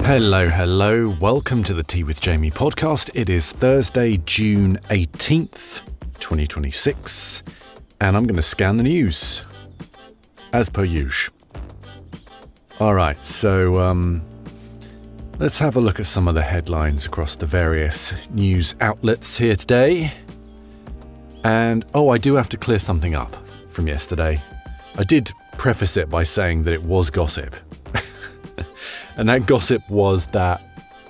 Hello. Welcome to the Tea with Jamie podcast. It is Thursday, June 18th, 2026, and I'm going to scan the news, as per usual. All right, so let's have a look at some of the headlines across the various news outlets here today. And, I do have to clear something up from yesterday. I did preface it by saying that it was gossip. And that gossip was that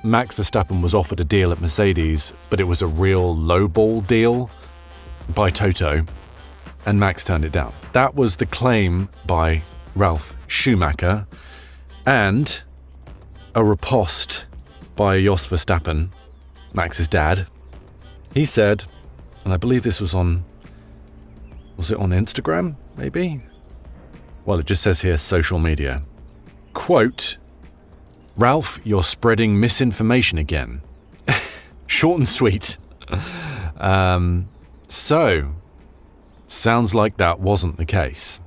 Max Verstappen was offered a deal at Mercedes, but it was a real lowball deal by Toto, and Max turned it down. That was the claim by Ralf Schumacher, and a riposte by Jos Verstappen, Max's dad. He said, and I believe this was on Instagram, maybe? Well, it just says here, social media. Quote, "Ralph, you're spreading misinformation again." Short and sweet. So, sounds like that wasn't the case.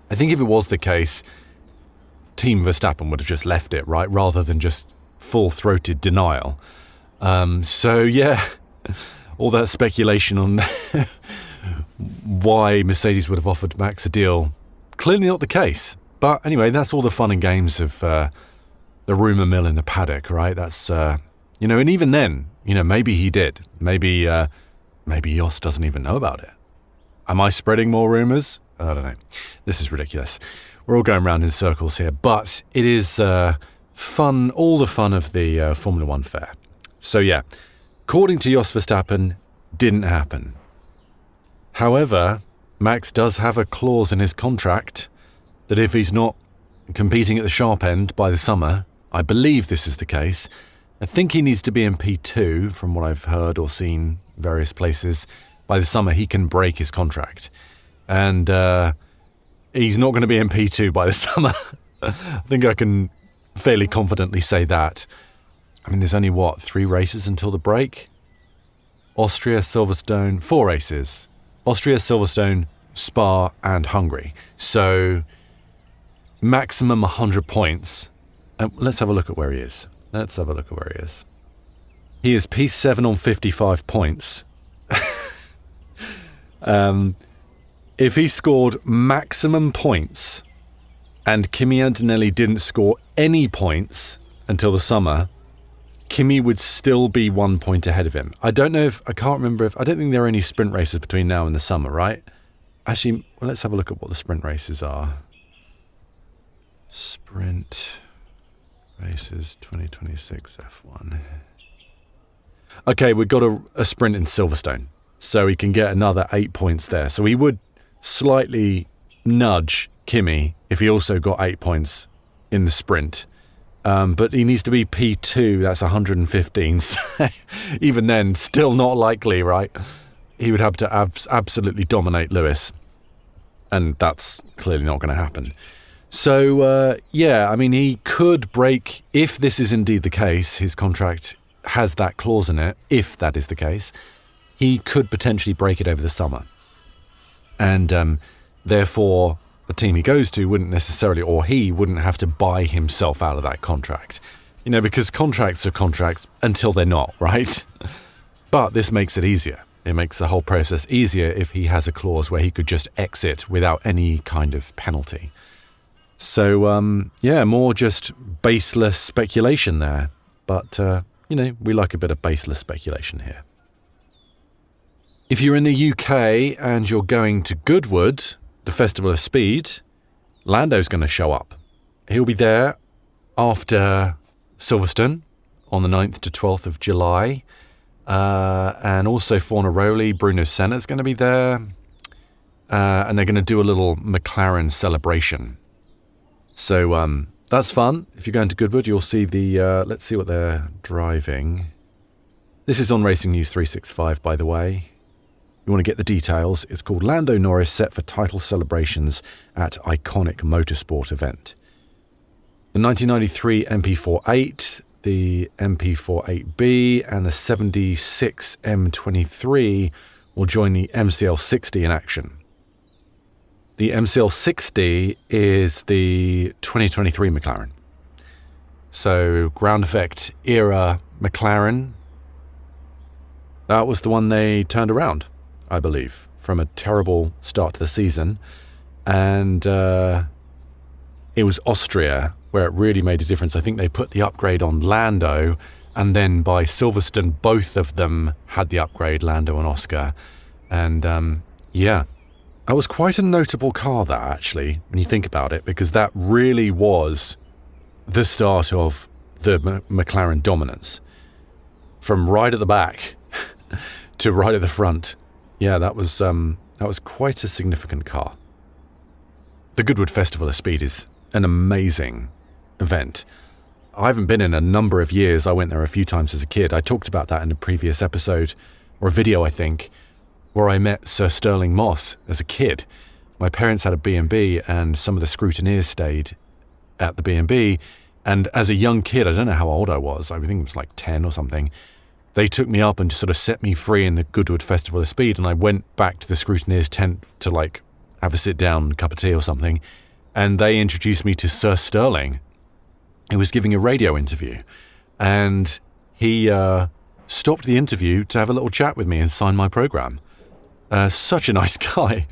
I think if it was the case, Team Verstappen would have just left it, right? Rather than just full-throated denial. All that speculation on why Mercedes would have offered Max a deal, clearly not the case. But anyway, that's all the fun and games of the rumour mill in the paddock, right? That's, and even then, maybe he did. Maybe Jos doesn't even know about it. Am I spreading more rumours? I don't know. This is ridiculous. We're all going round in circles here, but it is fun, all the fun of the Formula One fair. So yeah, according to Jos Verstappen, didn't happen. However, Max does have a clause in his contract that if he's not competing at the sharp end by the summer, I believe this is the case. I think he needs to be in P2 from what I've heard or seen various places. By the summer, he can break his contract. And he's not going to be in P2 by the summer. I think I can fairly confidently say that. I mean, there's only, 3 races until the break? Austria, Silverstone, 4 races. Austria, Silverstone, Spa, and Hungary. So, maximum 100 points. Let's have a look at where he is. He is P7 on 55 points. If he scored maximum points and Kimi Antonelli didn't score any points until the summer, Kimi would still be 1 point ahead of him. I don't think there are any sprint races between now and the summer, right? Actually, let's have a look at what the sprint races are. Sprint races 2026 F1. Okay, we've got a sprint in Silverstone, so he can get another 8 points there. So he would slightly nudge Kimi if he also got 8 points in the sprint. But he needs to be P2, that's 115. So even then, still not likely, right? He would have to absolutely dominate Lewis. And that's clearly not going to happen. So, he could break, if this is indeed the case, his contract has that clause in it, if that is the case, he could potentially break it over the summer. And therefore, the team he goes to wouldn't necessarily, or he wouldn't have to buy himself out of that contract. Because contracts are contracts until they're not, right? But this makes it easier. It makes the whole process easier if he has a clause where he could just exit without any kind of penalty. So, more just baseless speculation there. But, we like a bit of baseless speculation here. If you're in the UK and you're going to Goodwood, the Festival of Speed, Lando's going to show up. He'll be there after Silverstone on the 9th to 12th of July. And also Fornaroli, Bruno Senna's going to be there. And they're going to do a little McLaren celebration. So that's fun. If you're going to Goodwood, you'll see let's see what they're driving. This is on Racing News 365, by the way. You want to get the details. It's called Lando Norris set for title celebrations at iconic motorsport event. The 1993 MP48, the MP48B, and the 76 M23 will join the MCL60 in action. The MCL60 is the 2023 McLaren. So ground effect era McLaren, that was the one they turned around, I believe, from a terrible start to the season. And it was Austria where it really made a difference. I think they put the upgrade on Lando, and then by Silverstone, both of them had the upgrade, Lando and Oscar. And yeah, that was quite a notable car, that, actually, when you think about it, because that really was the start of the McLaren dominance. From right at the back to right at the front. Yeah, that was quite a significant car. The Goodwood Festival of Speed is an amazing event. I haven't been in a number of years. I went there a few times as a kid. I talked about that in a previous episode, or a video, I think, where I met Sir Stirling Moss as a kid. My parents had a B&B, and some of the scrutineers stayed at the B&B. And as a young kid, I don't know how old I was, I think it was like 10 or something, they took me up and just sort of set me free in the Goodwood Festival of Speed, and I went back to the scrutineers' tent to like have a sit down, a cup of tea or something, and they introduced me to Sir Stirling, who was giving a radio interview, and he stopped the interview to have a little chat with me and sign my program. Such a nice guy.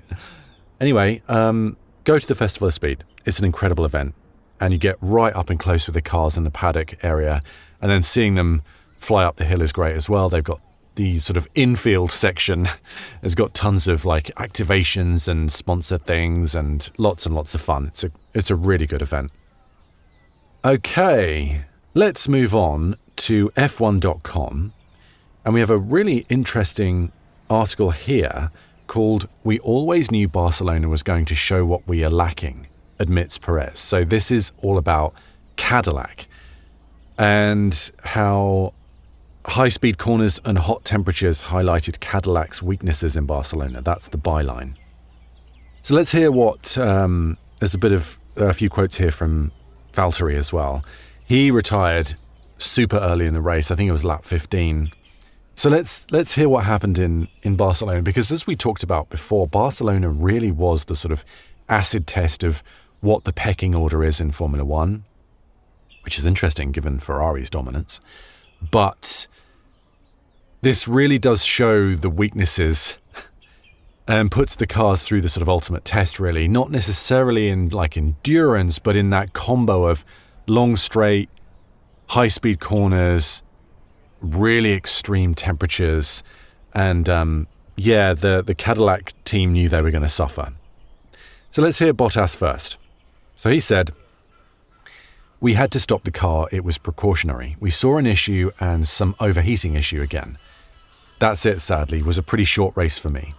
Anyway, go to the Festival of Speed. It's an incredible event, and you get right up and close with the cars in the paddock area, and then seeing them fly up the hill is great as well. They've got the sort of infield section has got tons of like activations and sponsor things and lots of fun. It's a really good event. Okay, let's move on to F1.com, and we have a really interesting article here called "We Always Knew Barcelona Was Going to Show What We Are Lacking," admits Perez. So this is all about Cadillac and how high-speed corners and hot temperatures highlighted Cadillac's weaknesses in Barcelona. That's the byline. So let's hear what, there's a few quotes here from Valtteri as well. He retired super early in the race. I think it was lap 15. So let's hear what happened in Barcelona, because as we talked about before, Barcelona really was the sort of acid test of what the pecking order is in Formula One, which is interesting given Ferrari's dominance. But this really does show the weaknesses and puts the cars through the sort of ultimate test, really. Not necessarily in like endurance, but in that combo of long straight, high-speed corners, really extreme temperatures. And the Cadillac team knew they were going to suffer. So let's hear Bottas first. So he said, "We had to stop the car. It was precautionary. We saw an issue and some overheating issue again. That's it, sadly. It was a pretty short race for me.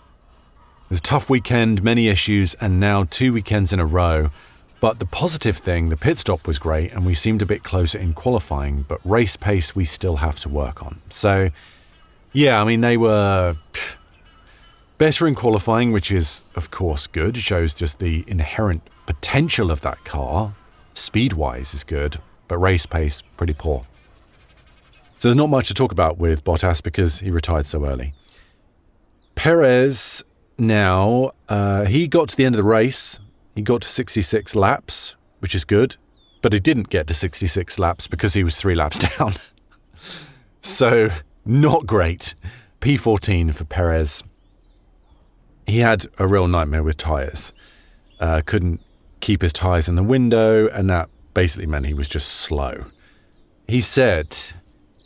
It was a tough weekend, many issues, and now 2 weekends in a row. But the positive thing, the pit stop was great, and we seemed a bit closer in qualifying, but race pace we still have to work on." So, yeah, I mean, they were better in qualifying, which is, of course, good. It shows just the inherent potential of that car. Speed-wise is good, but race pace, pretty poor. So there's not much to talk about with Bottas because he retired so early. Perez now, he got to the end of the race. He got to 66 laps, which is good, but he didn't get to 66 laps because he was 3 laps down. So, not great. P14 for Perez. He had a real nightmare with tyres. Couldn't keep his tyres in the window, and that basically meant he was just slow. He said,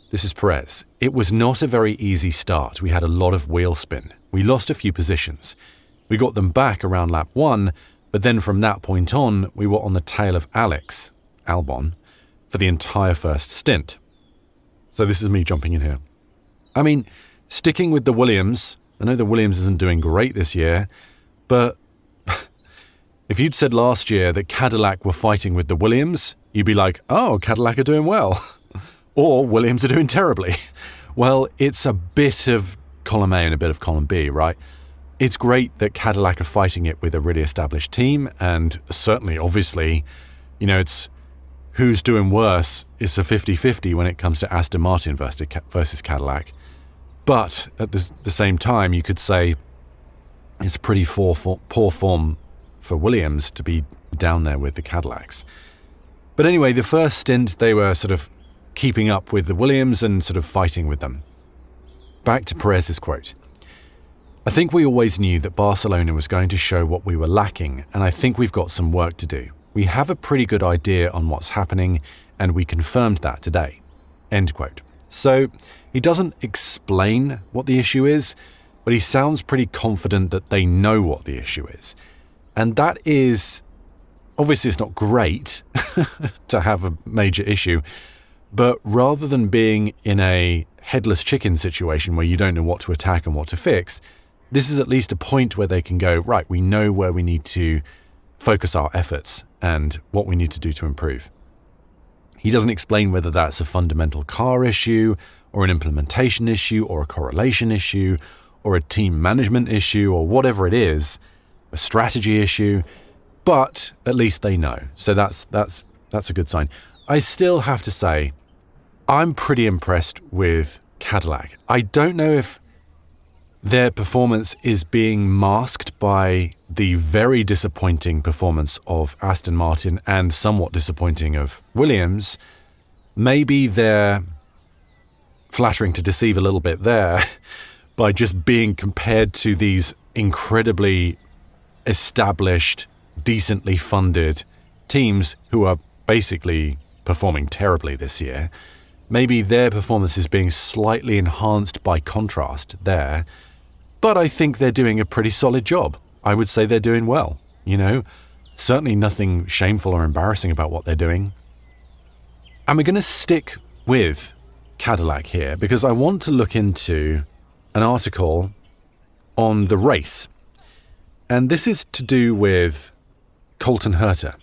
this is Perez, "It was not a very easy start. We had a lot of wheel spin. We lost a few positions. We got them back around lap 1, but then from that point on, we were on the tail of Albon, for the entire first stint." So this is me jumping in here. I mean, sticking with the Williams, I know the Williams isn't doing great this year, but if you'd said last year that Cadillac were fighting with the Williams, you'd be like, oh, Cadillac are doing well. Or Williams are doing terribly. Well, it's a bit of column A and a bit of column B, right? It's great that Cadillac are fighting it with a really established team, and certainly, obviously, it's who's doing worse. It's a 50-50 when it comes to Aston Martin versus Cadillac. But at the same time, you could say it's pretty poor form for Williams to be down there with the Cadillacs. But anyway, the first stint, they were sort of keeping up with the Williams and sort of fighting with them. Back to Perez's quote. I think we always knew that Barcelona was going to show what we were lacking, and I think we've got some work to do. We have a pretty good idea on what's happening, and we confirmed that today. End quote. So he doesn't explain what the issue is, but he sounds pretty confident that they know what the issue is. And that is, obviously it's not great to have a major issue, but rather than being in a headless chicken situation where you don't know what to attack and what to fix, this is at least a point where they can go, right, we know where we need to focus our efforts and what we need to do to improve. He doesn't explain whether that's a fundamental car issue or an implementation issue or a correlation issue or a team management issue or whatever it is, a strategy issue, but at least they know. So that's a good sign. I still have to say, I'm pretty impressed with Cadillac. I don't know if their performance is being masked by the very disappointing performance of Aston Martin and somewhat disappointing of Williams. Maybe they're flattering to deceive a little bit there by just being compared to these incredibly established, decently funded teams who are basically performing terribly this year. Maybe their performance is being slightly enhanced by contrast there. But I think they're doing a pretty solid job. I would say they're doing well, Certainly nothing shameful or embarrassing about what they're doing. And we're going to stick with Cadillac here because I want to look into an article on the race. And this is to do with Colton Herta.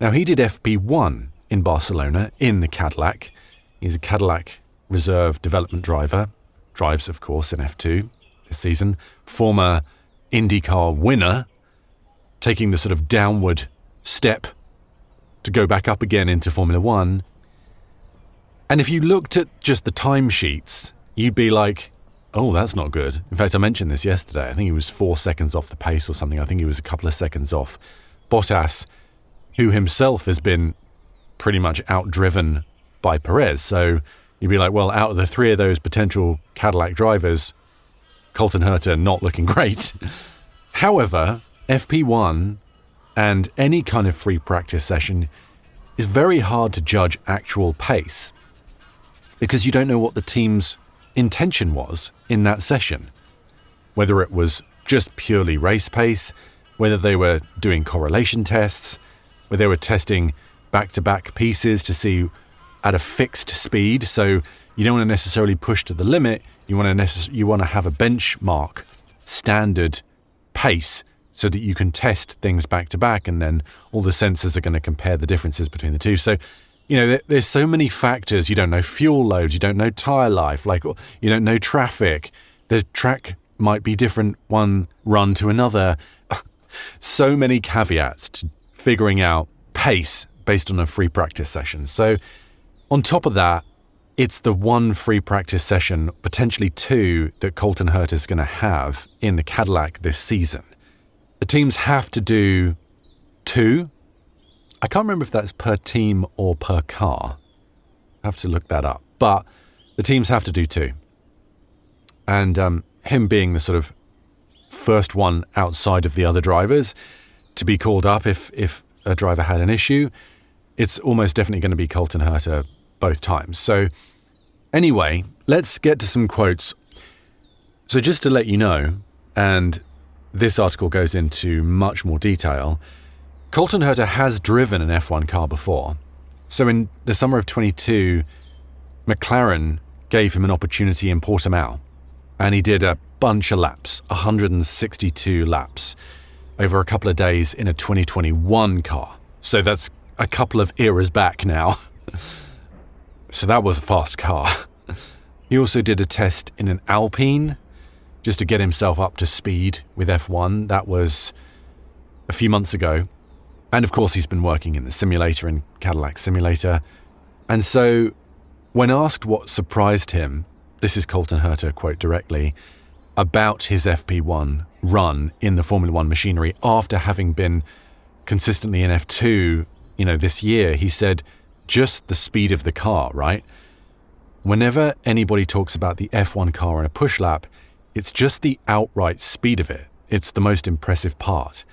Now, he did FP1 in Barcelona in the Cadillac. He's a Cadillac reserve development driver. Drives, of course, in F2. This season, former IndyCar winner, taking the sort of downward step to go back up again into Formula One. And if you looked at just the timesheets, you'd be like, oh, that's not good. In fact, I mentioned this yesterday. I think he was 4 seconds off the pace or something. I think he was a couple of seconds off Bottas, who himself has been pretty much outdriven by Perez. So you'd be like, well, out of the three of those potential Cadillac drivers, Colton Herta not looking great. However, FP1 and any kind of free practice session is very hard to judge actual pace because you don't know what the team's intention was in that session. Whether it was just purely race pace, whether they were doing correlation tests, whether they were testing back-to-back pieces to see at a fixed speed. So you don't want to necessarily push to the limit. You want to have a benchmark standard pace so that you can test things back to back, and then all the sensors are going to compare the differences between the two. So, there's so many factors. You don't know fuel loads, you don't know tire life, you don't know traffic. The track might be different one run to another. So many caveats to figuring out pace based on a free practice session. So on top of that, it's the one free practice session, potentially two, that Colton Herta is going to have in the Cadillac this season. The teams have to do two. I can't remember if that's per team or per car. I have to look that up. But the teams have to do two. And him being the sort of first one outside of the other drivers to be called up if a driver had an issue, it's almost definitely going to be Colton Herta both times. So anyway, let's get to some quotes. So just to let you know, and this article goes into much more detail, Colton Herta has driven an F1 car before. So in the summer of 22, McLaren gave him an opportunity in Portimao, and he did a bunch of laps, 162 laps, over a couple of days in a 2021 car. So that's a couple of eras back now. So that was a fast car. He also did a test in an Alpine just to get himself up to speed with F1. That was a few months ago. And of course, he's been working in the simulator, in Cadillac Simulator. And so when asked what surprised him, this is Colton Herta, quote directly, about his FP1 run in the Formula One machinery after having been consistently in F2, this year, he said just the speed of the car, right? Whenever anybody talks about the F1 car in a push lap, it's just the outright speed of it. It's the most impressive part.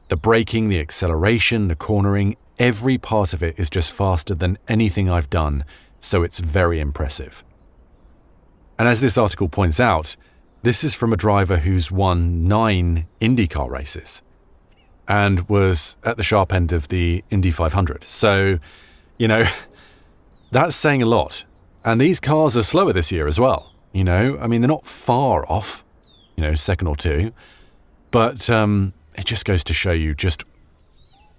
The braking, the acceleration, the cornering, every part of it is just faster than anything I've done, so it's very impressive. And as this article points out, this is from a driver who's won 9 IndyCar races and was at the sharp end of the Indy 500. So, that's saying a lot. And these cars are slower this year as well. They're not far off, second or two. But it just goes to show you, just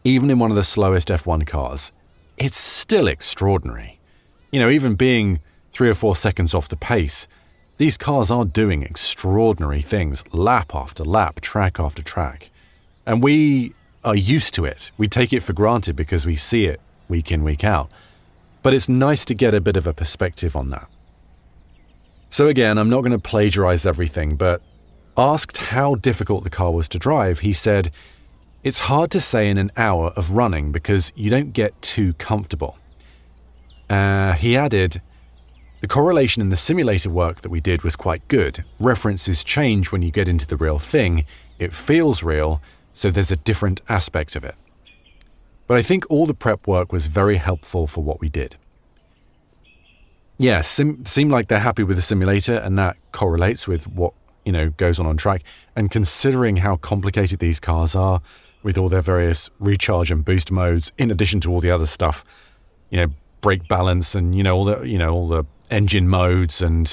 even in one of the slowest F1 cars, it's still extraordinary. Even being 3 or 4 seconds off the pace, these cars are doing extraordinary things, lap after lap, track after track. And we are used to it. We take it for granted because we see it week in, week out. But it's nice to get a bit of a perspective on that. So again, I'm not going to plagiarize everything, but asked how difficult the car was to drive, he said, "It's hard to say in an hour of running because you don't get too comfortable." He added, "The correlation in the simulator work that we did was quite good. References change when you get into the real thing. It feels real, so there's a different aspect of it. But I think all the prep work was very helpful for what we did." Yeah, seem like they're happy with the simulator, and that correlates with what, goes on track. And considering how complicated these cars are with all their various recharge and boost modes, in addition to all the other stuff, brake balance and, all the engine modes and,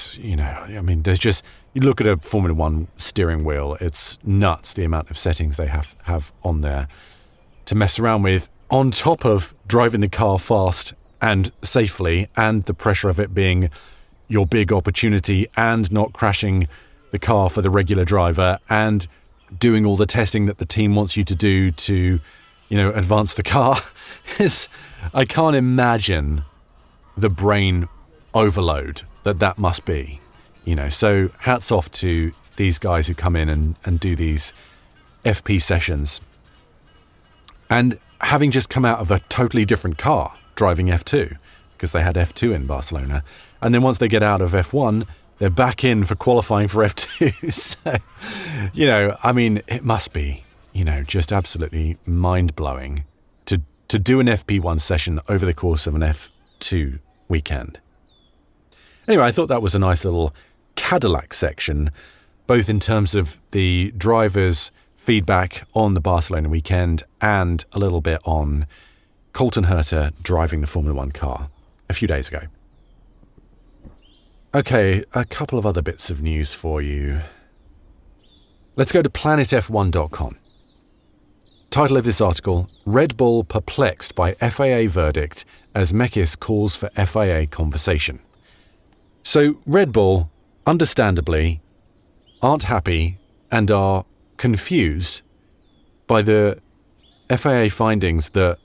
there's just, you look at a Formula One steering wheel, it's nuts the amount of settings they have on there to mess around with, on top of driving the car fast and safely, and the pressure of it being your big opportunity, and not crashing the car for the regular driver, and doing all the testing that the team wants you to do to, advance the car. I can't imagine the brain overload that must be, So hats off to these guys who come in and do these FP sessions. And having just come out of a totally different car, driving F2, because they had F2 in Barcelona. And then once they get out of F1, they're back in for qualifying for F2. So, it must be, just absolutely mind-blowing to do an FP1 session over the course of an F2 weekend. Anyway, I thought that was a nice little Cadillac section, both in terms of the drivers' feedback on the Barcelona weekend and a little bit on Colton Herta driving the Formula One car a few days ago. Okay, a couple of other bits of news for you. Let's go to planetf1.com. Title of this article, Red Bull perplexed by FIA verdict as Mekis calls for FIA conversation. So Red Bull, understandably, aren't happy and are confused by the FIA findings that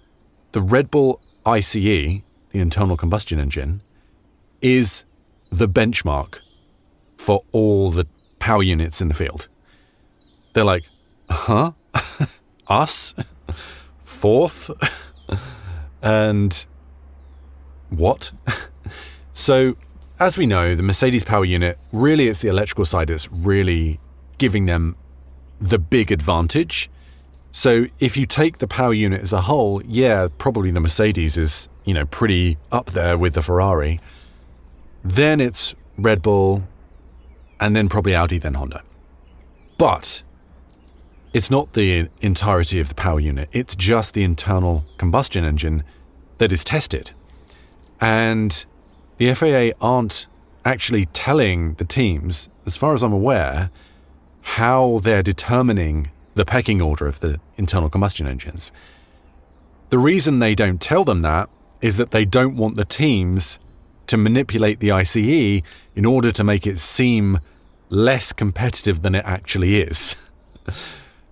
the Red Bull ICE, the internal combustion engine, is the benchmark for all the power units in the field. They're like, huh? Us? Fourth? And what? So, as we know, the Mercedes power unit, really it's the electrical side that's really giving them the big advantage. So if you take the power unit as a whole, yeah, probably the Mercedes is, pretty up there with the Ferrari. Then it's Red Bull, and then probably Audi, then Honda. But it's not the entirety of the power unit. It's just the internal combustion engine that is tested. And the FAA aren't actually telling the teams, as far as I'm aware, how they're determining the pecking order of the internal combustion engines. The reason they don't tell them that is that they don't want the teams to manipulate the ICE in order to make it seem less competitive than it actually is.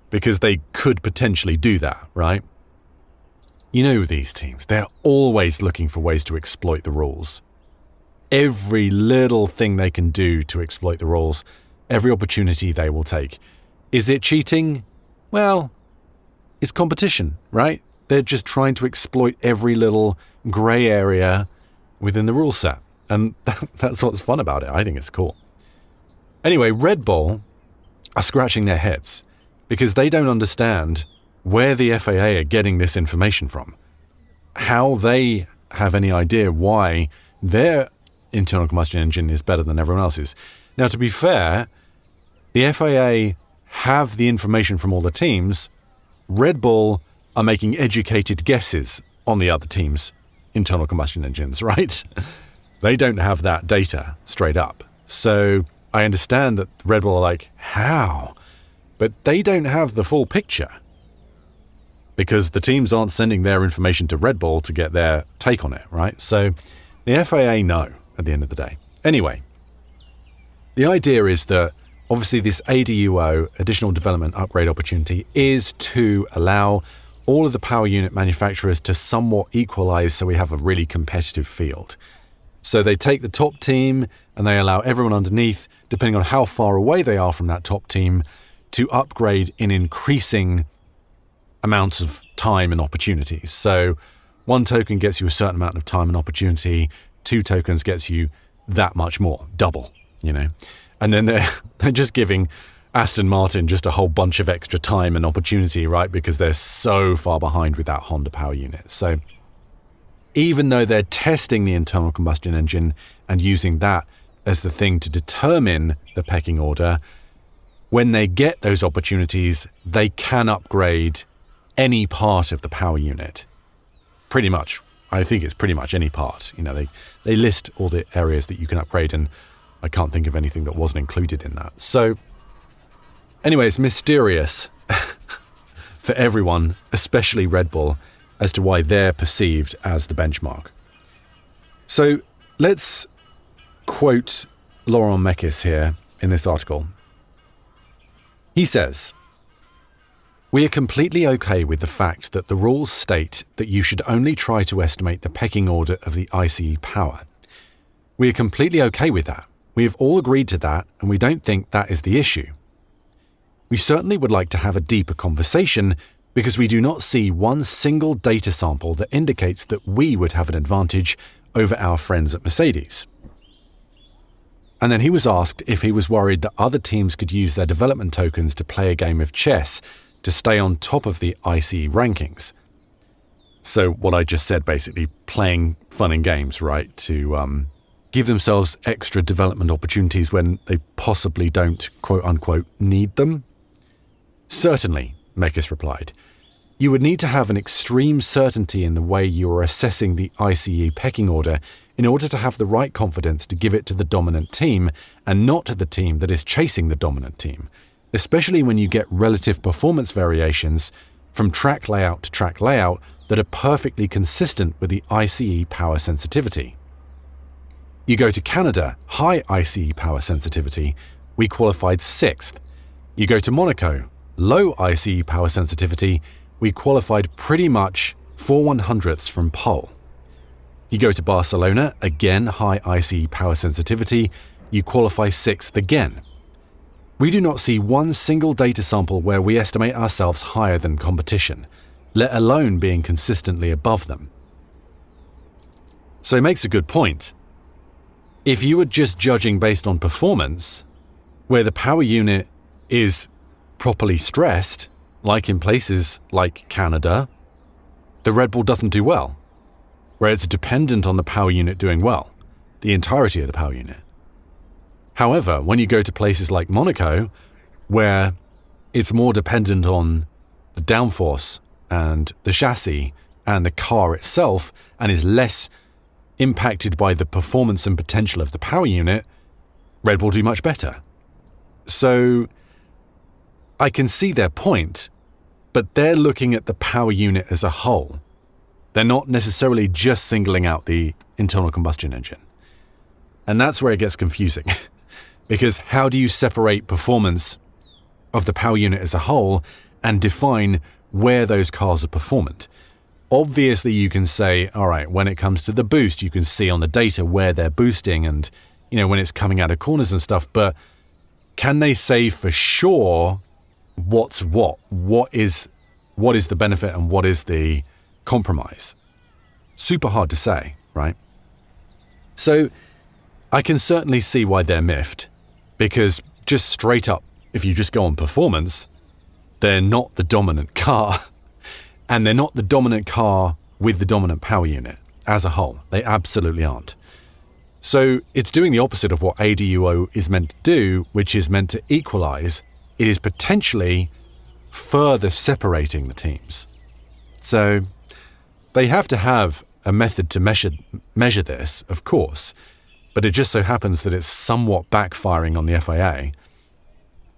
Because they could potentially do that, right? These teams, they're always looking for ways to exploit the rules. Every little thing they can do to exploit the rules, every opportunity they will take. Is it cheating? Well, it's competition, right? They're just trying to exploit every little grey area within the rule set. And that's what's fun about it. I think it's cool. Anyway, Red Bull are scratching their heads because they don't understand where the FAA are getting this information from, how they have any idea why their internal combustion engine is better than everyone else's. Now, to be fair, the FAA have the information from all the teams. Red Bull are making educated guesses on the other teams' internal combustion engines, right? They don't have that data straight up. So I understand that Red Bull are like, how? But they don't have the full picture because the teams aren't sending their information to Red Bull to get their take on it, right? So the FAA know at the end of the day. Anyway, the idea is that obviously this ADUO, additional development upgrade opportunity, is to allow all of the power unit manufacturers to somewhat equalize so we have a really competitive field. So they take the top team and they allow everyone underneath, depending on how far away they are from that top team, to upgrade in increasing amounts of time and opportunities. So 1 token gets you a certain amount of time and opportunity, 2 tokens gets you that much more, double, And then they're just giving Aston Martin just a whole bunch of extra time and opportunity, right? Because they're so far behind with that Honda power unit. So even though they're testing the internal combustion engine and using that as the thing to determine the pecking order, when they get those opportunities, they can upgrade any part of the power unit. Pretty much. I think it's pretty much any part. They list all the areas that you can upgrade, and I can't think of anything that wasn't included in that. So anyway, it's mysterious for everyone, especially Red Bull, as to why they're perceived as the benchmark. So let's quote Laurent Mekis here in this article. He says, "We are completely okay with the fact that the rules state that you should only try to estimate the pecking order of the ICE power. We are completely okay with that. We have all agreed to that, and we don't think that is the issue. We certainly would like to have a deeper conversation because we do not see one single data sample that indicates that we would have an advantage over our friends at Mercedes." And then he was asked if he was worried that other teams could use their development tokens to play a game of chess to stay on top of the ICE rankings. So what I just said, basically playing fun and games, right? To give themselves extra development opportunities when they possibly don't, quote unquote, need them? Certainly, Mekis replied. You would need to have an extreme certainty in the way you are assessing the ICE pecking order in order to have the right confidence to give it to the dominant team and not to the team that is chasing the dominant team, especially when you get relative performance variations from track layout to track layout that are perfectly consistent with the ICE power sensitivity. You go to Canada, high ICE power sensitivity, we qualified 6th. You go to Monaco, low ICE power sensitivity, we qualified pretty much 4/100ths from pole. You go to Barcelona, again high ICE power sensitivity, you qualify 6th again. We do not see one single data sample where we estimate ourselves higher than competition, let alone being consistently above them. So he makes a good point. If you were just judging based on performance, where the power unit is properly stressed, like in places like Canada, the Red Bull doesn't do well, where it's dependent on the power unit doing well, the entirety of the power unit. However, when you go to places like Monaco, where it's more dependent on the downforce and the chassis and the car itself, and is less impacted by the performance and potential of the power unit, Red Bull do much better. So I can see their point, but they're looking at the power unit as a whole. They're not necessarily just singling out the internal combustion engine. And that's where it gets confusing. Because how do you separate performance of the power unit as a whole and define where those cars are performant? Obviously, you can say, all right, when it comes to the boost, you can see on the data where they're boosting and, when it's coming out of corners and stuff. But can they say for sure what's what? What is the benefit and what is the compromise? Super hard to say, right? So I can certainly see why they're miffed, because just straight up, if you just go on performance, they're not the dominant car, and they're not the dominant car with the dominant power unit as a whole. They absolutely aren't. So it's doing the opposite of what ADUO is meant to do, which is meant to equalize. It is potentially further separating the teams. So they have to have a method to measure this, of course, but it just so happens that it's somewhat backfiring on the FIA,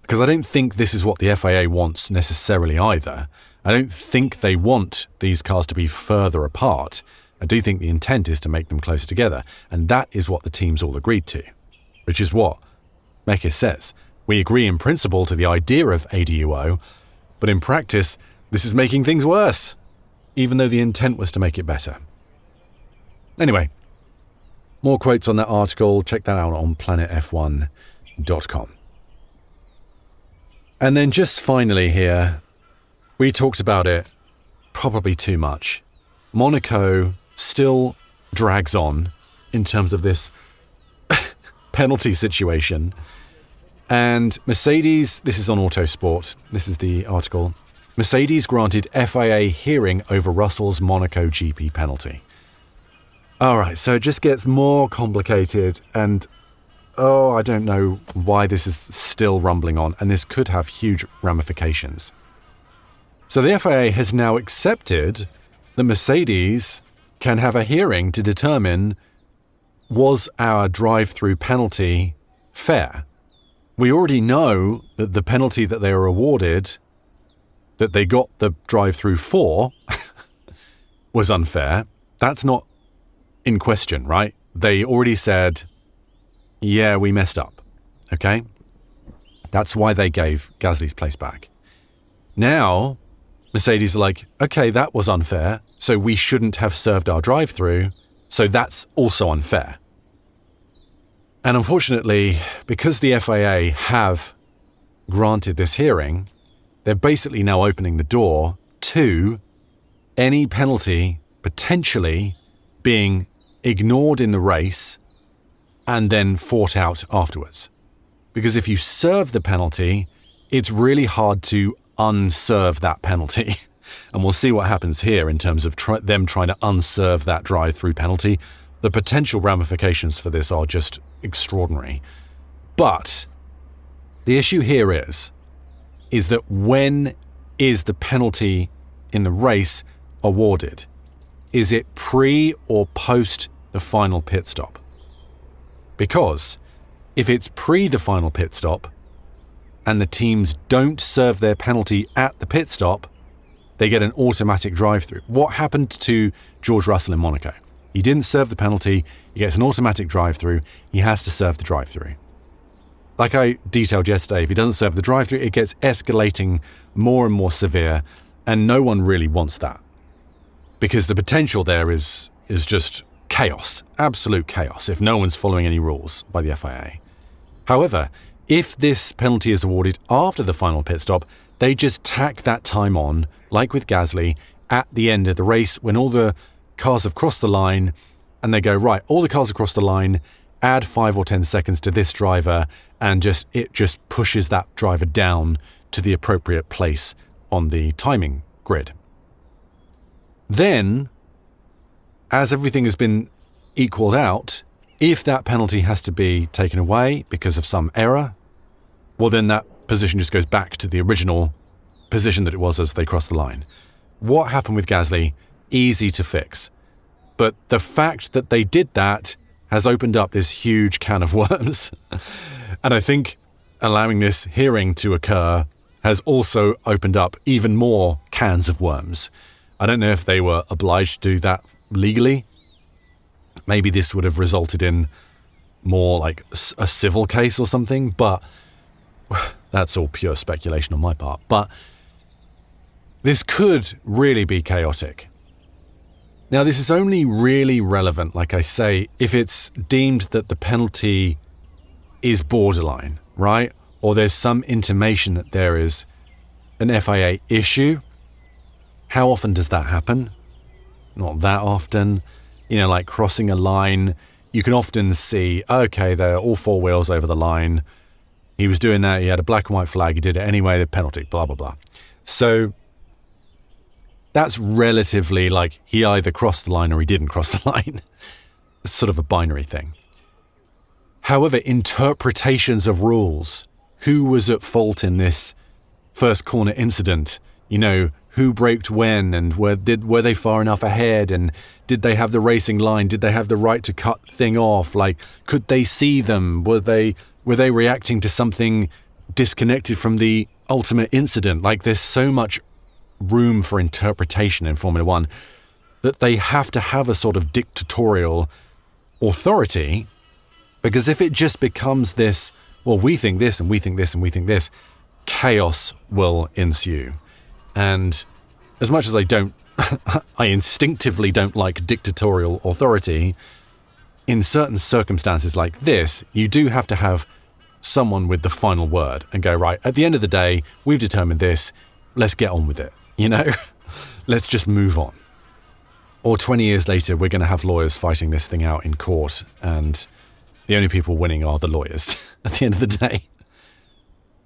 because I don't think this is what the FIA wants necessarily either. I don't think they want these cars to be further apart. I do think the intent is to make them closer together, and that is what the teams all agreed to, which is what Mekis says. We agree in principle to the idea of ADUO, but in practice, this is making things worse, even though the intent was to make it better. Anyway, more quotes on that article. Check that out on planetf1.com. And then just finally here, we talked about it probably too much. Monaco still drags on in terms of this penalty situation. And Mercedes, this is on Autosport, this is the article, Mercedes granted FIA hearing over Russell's Monaco GP penalty. All right, so it just gets more complicated, and I don't know why this is still rumbling on, and this could have huge ramifications. So the FIA has now accepted that Mercedes can have a hearing to determine, was our drive-through penalty fair? We already know that the penalty that they were awarded, that they got the drive-through for, was unfair. That's not in question, right? They already said, yeah, we messed up. Okay? That's why they gave Gasly's place back. Now, Mercedes are like, okay, that was unfair, so we shouldn't have served our drive-through, so that's also unfair. And unfortunately, because the FIA have granted this hearing, they're basically now opening the door to any penalty potentially being ignored in the race and then fought out afterwards. Because if you serve the penalty, it's really hard to unserve that penalty. And we'll see what happens here in terms of them trying to unserve that drive-through penalty. The potential ramifications for this are just extraordinary. But the issue here is that when is the penalty in the race awarded? Is it pre or post the final pit stop? Because if it's pre the final pit stop and the teams don't serve their penalty at the pit stop, they get an automatic drive-through. What happened to George Russell in Monaco? He didn't serve the penalty, he gets an automatic drive-through, he has to serve the drive-through. Like I detailed yesterday, if he doesn't serve the drive-through, it gets escalating more and more severe, and no one really wants that. Because the potential there is just chaos, absolute chaos, if no one's following any rules by the FIA. However, if this penalty is awarded after the final pit stop, they just tack that time on, like with Gasly, at the end of the race when all the cars have crossed the line, and they go, right, all the cars have crossed the line, add 5 or 10 seconds to this driver, and it just pushes that driver down to the appropriate place on the timing grid. Then, as everything has been equaled out, if that penalty has to be taken away because of some error, well then that position just goes back to the original position that it was as they crossed the line. What happened with Gasly? Easy to fix. But the fact that they did that has opened up this huge can of worms. And I think allowing this hearing to occur has also opened up even more cans of worms. I don't know if they were obliged to do that legally. Maybe this would have resulted in more like a civil case or something, but that's all pure speculation on my part. But this could really be chaotic. Now, this is only really relevant, like I say, if it's deemed that the penalty is borderline, right? Or there's some intimation that there is an FIA issue. How often does that happen? not that often. Like crossing a line, you can often see, okay, they're all four wheels over the line. He was doing that, he had a black and white flag, he did it anyway, the penalty, blah, blah, blah. So that's relatively like he either crossed the line or he didn't cross the line. It's sort of a binary thing. However, interpretations of rules, who was at fault in this first corner incident, who braked when, and were they far enough ahead, and did they have the racing line? Did they have the right to cut thing off? Like, could they see them? Were they reacting to something disconnected from the ultimate incident? Like, there's so much room for interpretation in Formula One that they have to have a sort of dictatorial authority, because if it just becomes this, well, we think this and we think this and we think this, chaos will ensue. And as much as I instinctively don't like dictatorial authority, in certain circumstances like this, you do have to have someone with the final word and go, right, at the end of the day, we've determined this, let's get on with it, let's just move on. Or 20 years later, we're going to have lawyers fighting this thing out in court, and the only people winning are the lawyers at the end of the day.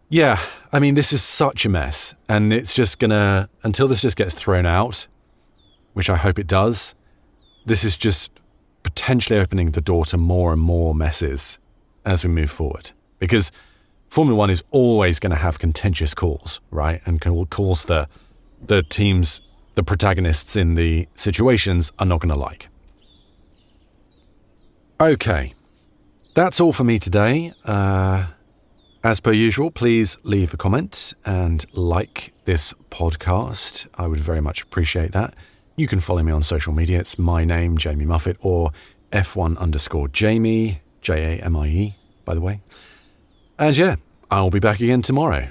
Yeah, I mean, this is such a mess, and it's just gonna, until this just gets thrown out, which I hope it does, this is just potentially opening the door to more and more messes as we move forward. Because Formula One is always going to have contentious calls, right? And calls the teams, the protagonists in the situations are not going to like. Okay, that's all for me today. As per usual, please leave a comment and like this podcast. I would very much appreciate that. You can follow me on social media. It's my name, Jamie Muffett, or F1_Jamie, Jamie, by the way. And yeah, I'll be back again tomorrow.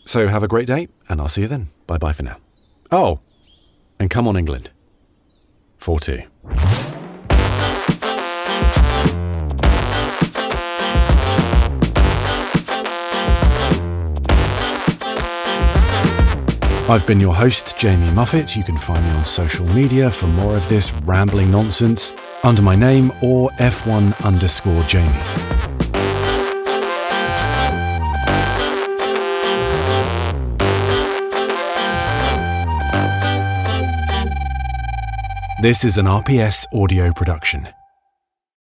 So have a great day, and I'll see you then. Bye-bye for now. Oh, and come on, England. 4-2. I've been your host, Jamie Muffett. You can find me on social media for more of this rambling nonsense under my name or F1_Jamie. This is an RPS audio production.